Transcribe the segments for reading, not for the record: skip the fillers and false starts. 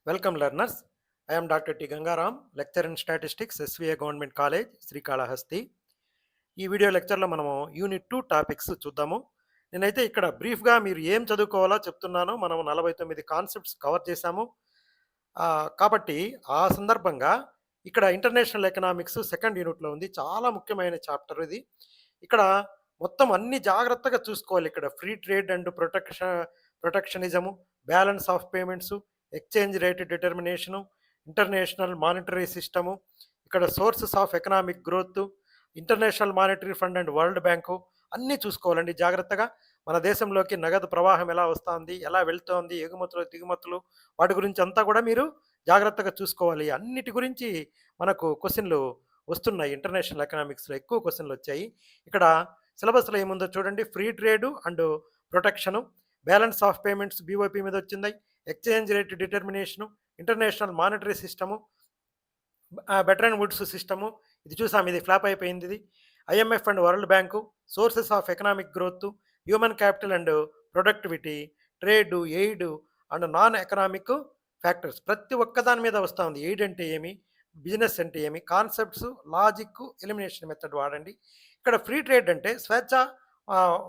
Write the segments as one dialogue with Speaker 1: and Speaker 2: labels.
Speaker 1: Welcome learners. I am Dr. T. Gangaram, lecturer in statistics, SVA Government College, Srikalahasti. ఈ video లెక్చర్లో మనము unit 2 topics చూద్దాము. నేనైతే ఇక్కడ బ్రీఫ్గా మీరు ఏం చదువుకోవాలో చెప్తున్నాను. మనం 49 కాన్సెప్ట్స్ కవర్ చేశాము. కాబట్టి ఆ సందర్భంగా ఇక్కడ ఇంటర్నేషనల్ ఎకనామిక్స్ సెకండ్ యూనిట్లో ఉంది. చాలా ముఖ్యమైన చాప్టర్ ఇది. ఇక్కడ మొత్తం అన్ని జాగ్రత్తగా చూసుకోవాలి. ఇక్కడ free trade and protectionism, balance of payments, exchange rate determination, international monetary system, ఇక్కడ sources of economic growth, international monetary fund and world bank అన్నీ చూసుకోవాలండి జాగ్రత్తగా. మన దేశంలోకి నగదు ప్రవాహం ఎలా వస్తుంది, ఎలా వెళ్తోంది, ఎగుమతులు దిగుమతులు, వాటి గురించి అంతా కూడా మీరు జాగ్రత్తగా చూసుకోవాలి. అన్నిటి గురించి మనకు క్వశ్చన్లు వస్తున్నాయి. ఇంటర్నేషనల్ ఎకనామిక్స్లో ఎక్కువ క్వశ్చన్లు వచ్చాయి. ఇక్కడ సిలబస్లో ఏముందో చూడండి. Free trade and protection, balance of payments BOP మీద వచ్చింది, exchange rate determination, international monetary system, Bretton Woods system, ఇది చూసాం, ఇది ఫ్లాప్ అయిపోయింది. ఇది IMF and world bank, sources of economic growth, human capital and productivity, trade, aid and non economic factors, ప్రతి ఒక్క దాని మీద వస్తూ ఉంది. ఎయిడ్ అంటే ఏమి, బిజినెస్ అంటే ఏమి, కాన్సెప్ట్స్, లాజిక్, ఎలిమినేషన్ మెథడ్ వాడండి. ఇక్కడ ఫ్రీ ట్రేడ్ అంటే స్వేచ్ఛ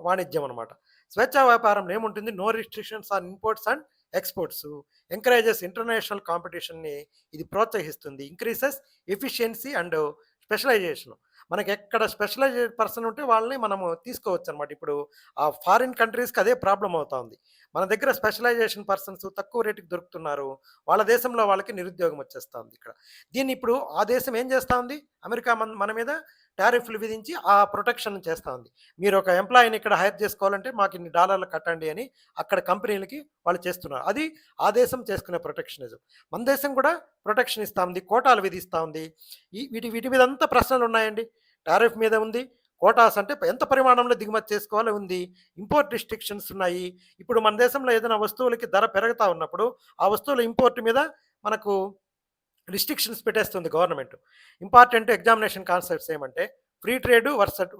Speaker 1: వాణిజ్యం అనమాట. స్వేచ్ఛా వ్యాపారంలో ఏముంటుంది, no restrictions on imports and exports, encourages international కాంపిటీషన్ని ఇది ప్రోత్సహిస్తుంది, ఇంక్రీసెస్ ఎఫిషియన్సీ అండ్ స్పెషలైజేషన్. మనకి ఎక్కడ స్పెషలైజ్డ్ పర్సన్ ఉంటే వాళ్ళని మనము తీసుకోవచ్చు అనమాట. ఇప్పుడు ఆ ఫారిన్ కంట్రీస్కి అదే ప్రాబ్లం అవుతా ఉంది. మన దగ్గర స్పెషలైజేషన్ పర్సన్స్ తక్కువ రేటుకి దొరుకుతున్నారు, వాళ్ళ దేశంలో వాళ్ళకి నిరుద్యోగం వచ్చేస్తూ ఉంది. ఇక్కడ దీన్ని ఇప్పుడు ఆ దేశం ఏం చేస్తూ ఉంది, అమెరికా మన మీద టారిఫ్లు విధించి ఆ ప్రొటెక్షన్ చేస్తూ ఉంది. మీరు ఒక ఎంప్లాయీని ఇక్కడ హైర్ చేసుకోవాలంటే మాకు ఇన్ని డాలర్లు కట్టండి అని అక్కడ కంపెనీలకి వాళ్ళు చేస్తున్నారు. అది ఆ దేశం చేసుకునే ప్రొటెక్షనిజం. మన దేశం కూడా ప్రొటెక్షన్ ఇస్తూ ఉంది, కోటాలు విధిస్తూ ఉంది. వీటి మీద అంతా ప్రశ్నలు ఉన్నాయండి. టారిఫ్ మీద ఉంది, కోటాస్ అంటే ఎంత పరిమాణంలో దిగుమతి చేసుకోవాలో ఉంది, ఇంపోర్ట్ రిస్ట్రిక్షన్స్ ఉన్నాయి. ఇప్పుడు మన దేశంలో ఏదైనా వస్తువులకి ధర పెరుగుతూ ఉన్నప్పుడు ఆ వస్తువుల ఇంపోర్ట్ మీద మనకు రిస్ట్రిక్షన్స్ పెట్టేస్తుంది గవర్నమెంట్. ఇంపార్టెంట్ ఎగ్జామినేషన్ కాన్సెప్ట్స్ ఏమంటే ఫ్రీ ట్రేడ్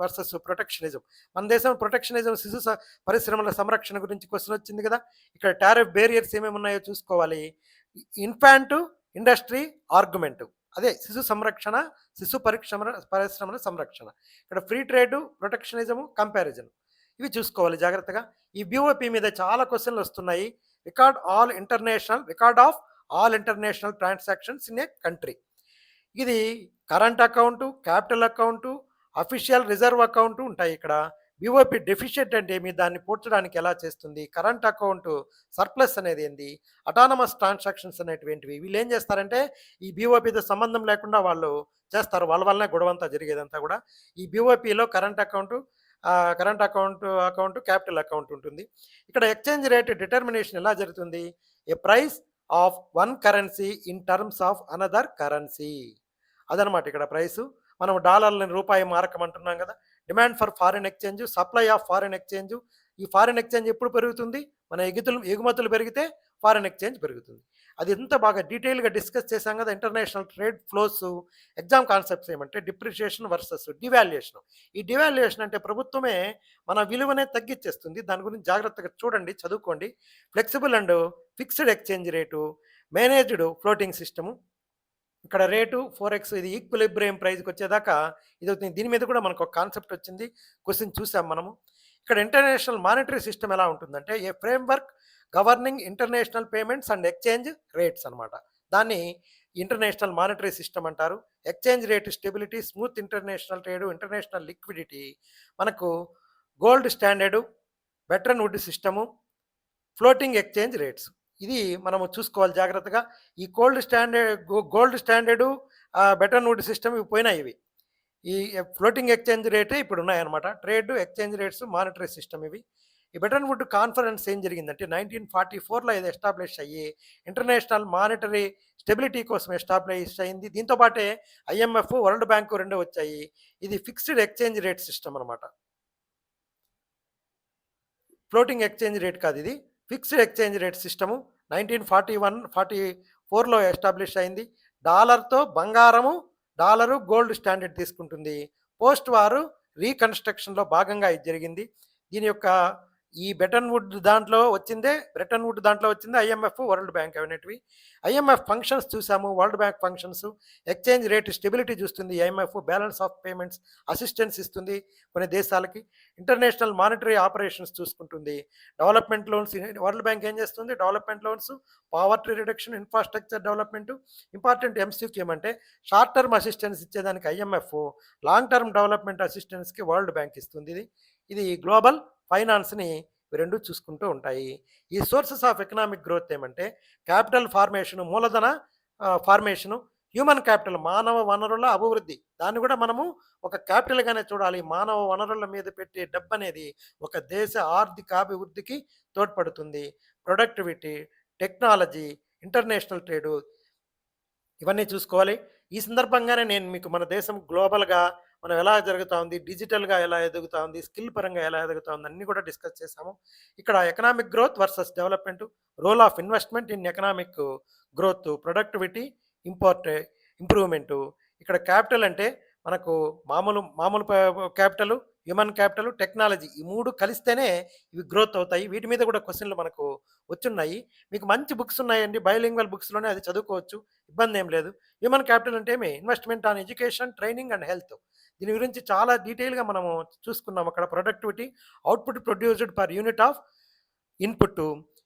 Speaker 1: వర్సెస్ ప్రొటెక్షనిజం. మన దేశం ప్రొటెక్షనిజం, పరిశ్రమల సంరక్షణ గురించి క్వశ్చన్ వచ్చింది కదా. ఇక్కడ టారిఫ్ బేరియర్స్ ఏమేమి ఉన్నాయో చూసుకోవాలి. ఇన్ఫాంట్ ఇండస్ట్రీ ఆర్గ్యుమెంట్, అదే శిశు సంరక్షణ, పరిశ్రమల సంరక్షణ. ఇక్కడ ఫ్రీ ట్రేడ్, ప్రొటెక్షనిజము, కంపారిజన్, ఇవి చూసుకోవాలి జాగ్రత్తగా. ఈ బిఓపి మీద చాలా క్వశ్చన్లు వస్తున్నాయి. Record of all international transactions in a country. ఇది current account, capital account, official reserve account ఉంటాయి. ఇక్కడ బిఓపి డెఫిషియెంట్ అంటే ఏమి, దాన్ని పూడ్చడానికి ఎలా చేస్తుంది, కరెంట్ అకౌంటు సర్ప్లస్ అనేది ఏంది, అటానమస్ ట్రాన్సాక్షన్స్ అనేటువంటివి. వీళ్ళు ఏం చేస్తారంటే ఈ బిఓపితో సంబంధం లేకుండా వాళ్ళు చేస్తారు, వాళ్ళ వల్లనే గొడవంతా జరిగేదంతా కూడా. ఈ బిఓపిలో కరెంట్ అకౌంట్ క్యాపిటల్ అకౌంట్ ఉంటుంది. ఇక్కడ ఎక్స్చేంజ్ రేట్ డిటర్మినేషన్ ఎలా జరుగుతుంది, a price of one currency in terms of another currency, అదనమాట ఇక్కడ ప్రైసు. మనం డాలర్లని రూపాయి మారకం అంటున్నాం కదా. Demand for foreign exchange, supply of foreign exchange. ఈ ఫారిన్ ఎక్స్చేంజ్ ఎప్పుడు పెరుగుతుంది, మన ఎగుమతులు పెరిగితే ఫారిన్ ఎక్స్చేంజ్ పెరుగుతుంది. అది ఎంత బాగా డీటెయిల్గా డిస్కస్ చేశాం కదా. International trade flows, exam concepts ఏమంటే డిప్రిషియేషన్ వర్సెస్ డివాల్యుయేషన్. ఈ డివాల్యుయేషన్ అంటే ప్రభుత్వమే మన విలువనే తగ్గించేస్తుంది. దాని గురించి జాగ్రత్తగా చూడండి, చదువుకోండి. Flexible and fixed exchange rate, managed floating system. ఇక్కడ రేటు 4x, ఇది ఈక్విలిబ్రియం ప్రైజ్కి వచ్చేదాకా ఇది అవుతుంది. దీని మీద కూడా మనకు ఒక కాన్సెప్ట్ వచ్చింది, క్వశ్చన్ చూసాం మనము. ఇక్కడ ఇంటర్నేషనల్ మానిటరీ సిస్టమ్ ఎలా ఉంటుందంటే a framework governing international payments and exchange rates అనమాట. దాన్ని ఇంటర్నేషనల్ మానిటరీ సిస్టమ్ అంటారు. Exchange rate stability, smooth international trade, international liquidity, మనకు gold standard, Bretton Wood system, floating exchange rates, ఇది మనము చూసుకోవాలి జాగ్రత్తగా. ఈ gold standard, Bretton Wood system ఇవి పోయినాయి. ఇవి ఈ ఫ్లోటింగ్ ఎక్స్చేంజ్ రేటే ఇప్పుడు ఉన్నాయన్నమాట. Trade, exchange rates, monetary system ఇవి. ఈ బెటరన్ వుడ్ కాన్ఫరెన్స్ ఏం జరిగిందంటే 1944లో ఇది ఎస్టాబ్లిష్ అయ్యి ఇంటర్నేషనల్ మానిటరీ స్టెబిలిటీ కోసం ఎస్టాబ్లిష్ అయింది. దీంతో పాటే ఐఎంఎఫ్, వరల్డ్ బ్యాంకు రెండు వచ్చాయి. ఇది ఫిక్స్డ్ ఎక్స్చేంజ్ రేట్ సిస్టమ్ అనమాట. ఫ్లోటింగ్ ఎక్స్చేంజ్ రేట్ కాదు, ఇది ఫిక్స్డ్ ఎక్స్చేంజ్ రేట్ సిస్టము. 1941-44లో ఎస్టాబ్లిష్ అయింది. డాలర్తో డాలరు గోల్డ్ స్టాండర్డ్ తీసుకుంటుంది. పోస్ట్ వారు రీకన్స్ట్రక్షన్లో భాగంగా ఇది జరిగింది. దీని యొక్క ఈ బ్రెటన్ వుడ్ దాంట్లో వచ్చిందే ఐఎంఎఫ్, వరల్డ్ బ్యాంక్ అనేటివి. ఐఎంఎఫ్ ఫంక్షన్స్ చూసాము, world bank functions. Exchange rate stability చూస్తుంది IMF, balance of payments assistance ఇస్తుంది కొన్ని దేశాలకి. ఇంటర్నేషనల్ మానిటరీ ఆపరేషన్స్ చూసుకుంటుంది. డెవలప్మెంట్ లోన్స్ వరల్డ్ బ్యాంక్ ఏం చేస్తుంది? Development loans, poverty reduction, infrastructure development. Important MCQ ఏమంటే షార్ట్ టర్మ్ అసిస్టెన్స్ ఇచ్చేదానికి ఐఎంఎఫ్, లాంగ్ టర్మ్ డెవలప్మెంట్ అసిస్టెన్స్కి వరల్డ్ బ్యాంక్ ఇస్తుంది. ఇది గ్లోబల్ ఫైనాన్స్ని ఇవి రెండు చూసుకుంటూ ఉంటాయి. ఈ సోర్సెస్ ఆఫ్ ఎకనామిక్ గ్రోత్ ఏమంటే క్యాపిటల్ ఫార్మేషను, మూలధన ఫార్మేషను, హ్యూమన్ క్యాపిటల్ మానవ వనరుల అభివృద్ధి. దాన్ని కూడా మనము ఒక క్యాపిటల్గానే చూడాలి. మానవ వనరుల మీద పెట్టే డబ్బు అనేది ఒక దేశ ఆర్థికాభివృద్ధికి తోడ్పడుతుంది. ప్రొడక్టివిటీ, టెక్నాలజీ, ఇంటర్నేషనల్ ట్రేడు ఇవన్నీ చూసుకోవాలి. ఈ సందర్భంగానే నేను మీకు మన దేశం గ్లోబల్‌గా మనం ఎలా జరుగుతా ఉంది, డిజిటల్‌గా ఎలా ఎదుగుతా ఉంది, స్కిల్ పరంగా ఎలా ఎదుగుతా ఉంది అన్నీ కూడా డిస్కస్ చేసాము. ఇక్కడ economic growth versus development, role of investment in economic growth, productivity, import improvement. ఇక్కడ క్యాపిటల్ అంటే మనకు మామూలు మామూలు క్యాపిటలు, హ్యూమన్ క్యాపిటలు, టెక్నాలజీ ఈ 3 కలిస్తేనే ఇవి గ్రోత్ అవుతాయి. వీటి మీద కూడా క్వెషన్‌లు మనకు వచ్చున్నాయి. మీకు మంచి బుక్స్ ఉన్నాయండి. బైలింగ్వల్ బుక్స్‌లోనే అది చదువుకోవచ్చు. ఇబ్బందేం లేదు. హ్యూమన్ క్యాపిటల్ అంటే ఏమి? Investment on education, training and health. దీని గురించి చాలా డీటెయిల్‌గా మనము చూసుకున్నాం అక్కడ. Productivity, output produced per unit of input.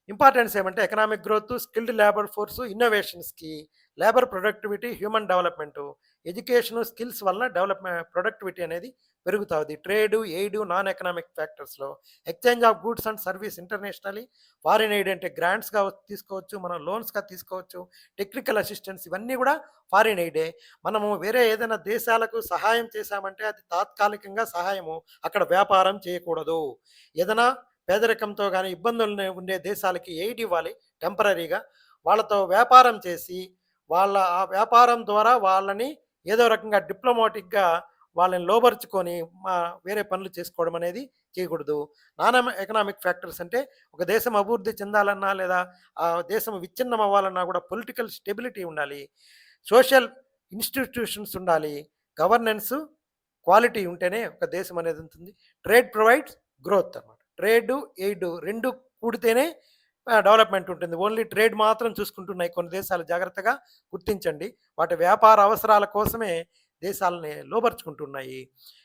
Speaker 1: Importance ఏమంటే economic growth, skilled labour force, ఇన్నోవేషన్స్‌కి, labour productivity, human development. Education, skills వలన ప్రొడక్టివిటీ అనేది పెరుగుతుంది. ట్రేడ్, ఎయిడ్, నాన్ ఎకనామిక్ ఫ్యాక్టర్స్‌లో exchange of goods and service internationally. Foreign aid అంటే గ్రాంట్స్‌గా తీసుకోవచ్చు, మనం లోన్స్‌గా తీసుకోవచ్చు. టెక్నికల్ అసిస్టెన్స్ ఇవన్నీ కూడా ఫారిన్ ఎయిడే. మనము వేరే ఏదైనా దేశాలకు సహాయం చేశామంటే అది తాత్కాలికంగా సహాయము. అక్కడ వ్యాపారం చేయకూడదు. ఏదైనా పేదరికంతో గానీ ఇబ్బందులు ఉండే దేశాలకి ఎయిడ్ ఇవ్వాలి టెంపరరీగా. వాళ్ళతో వ్యాపారం చేసి వాళ్ళ ఆ వ్యాపారం ద్వారా వాళ్ళని ఏదో రకంగా డిప్లొమాటిక్‌గా వాళ్ళని లోబరుచుకొని వేరే పనులు చేసుకోవడం అనేది చేయకూడదు. ఎకనామిక్ ఫ్యాక్టర్స్ అంటే ఒక దేశం అభివృద్ధి చెందాలన్నా లేదా ఆ దేశం విచ్ఛిన్నం అవ్వాలన్నా కూడా పొలిటికల్ స్టెబిలిటీ ఉండాలి. సోషల్ ఇన్‌స్టిట్యూషన్స్ ఉండాలి. గవర్నెన్స్ క్వాలిటీ ఉంటేనే ఒక దేశం అనేది ఉంటుంది. ట్రేడ్ ప్రొవైడ్స్ గ్రోత్ అన్నమాట. ట్రేడ్, ఎయిడ్ 2 కూడితేనే డెవలప్‌మెంట్ ఉంటుంది. ఓన్లీ ట్రేడ్ మాత్రం చూసుకుంటున్నాయి కొన్ని దేశాలు. జాగ్రత్తగా గుర్తించండి. వాటి వ్యాపార అవసరాల కోసమే దేశాలని లోబరుచుకుంటున్నాయి.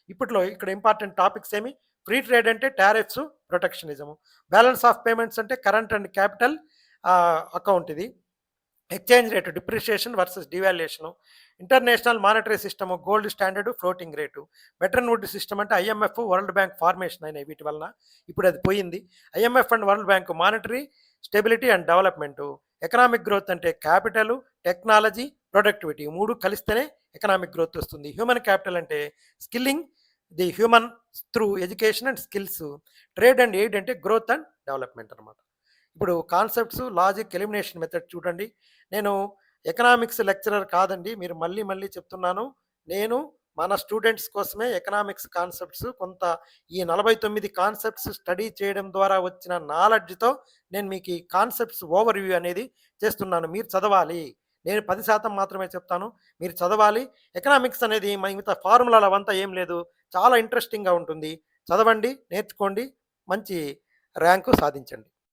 Speaker 1: ఇక్కడ ఇంపార్టెంట్ టాపిక్స్ ఏమి? ఫ్రీ ట్రేడ్ అంటే tariffs, protectionism. Balance of payments అంటే కరెంట్ అండ్ క్యాపిటల్ అకౌంట్ ఇది. Exchange rate, depreciation versus devaluation. International monetary system, gold standard, floating rate. Bretton Wood system అంటే ఐఎంఎఫ్, వరల్డ్ బ్యాంక్ ఫార్మేషన్ అయినాయి వీటి వలన. ఇప్పుడు అది పోయింది. IMF and world bank monetary stability and development. Economic growth అంటే capital, technology, productivity 3 కలిస్తేనే economic growth వస్తుంది. హ్యూమన్ క్యాపిటల్ అంటే skilling the human through education and skills. Trade and aid అంటే గ్రోత్ అండ్ డెవలప్మెంట్ అనమాట. ఇప్పుడు కాన్సెప్ట్స్, లాజిక్, ఎలిమినేషన్ మెథడ్ చూడండి. నేను economics lecturer కాదండి. మీరు మళ్ళీ మళ్ళీ చెప్తున్నాను. నేను మన స్టూడెంట్స్ కోసమే ఎకనామిక్స్ కాన్సెప్ట్స్ కొంత ఈ 49 కాన్సెప్ట్స్ స్టడీ చేయడం ద్వారా వచ్చిన నాలెడ్జ్‌తో నేను మీకు ఈ కాన్సెప్ట్స్ ఓవర్ వ్యూ అనేది చేస్తున్నాను. మీరు చదవాలి. నేను 10% మాత్రమే చెప్తాను. మీరు చదవాలి. ఎకనామిక్స్ అనేది మిగతా ఫార్ములాలు అవంతా ఏం లేదు. చాలా ఇంట్రెస్టింగ్‌గా ఉంటుంది. చదవండి, నేర్చుకోండి, మంచి ర్యాంకు సాధించండి.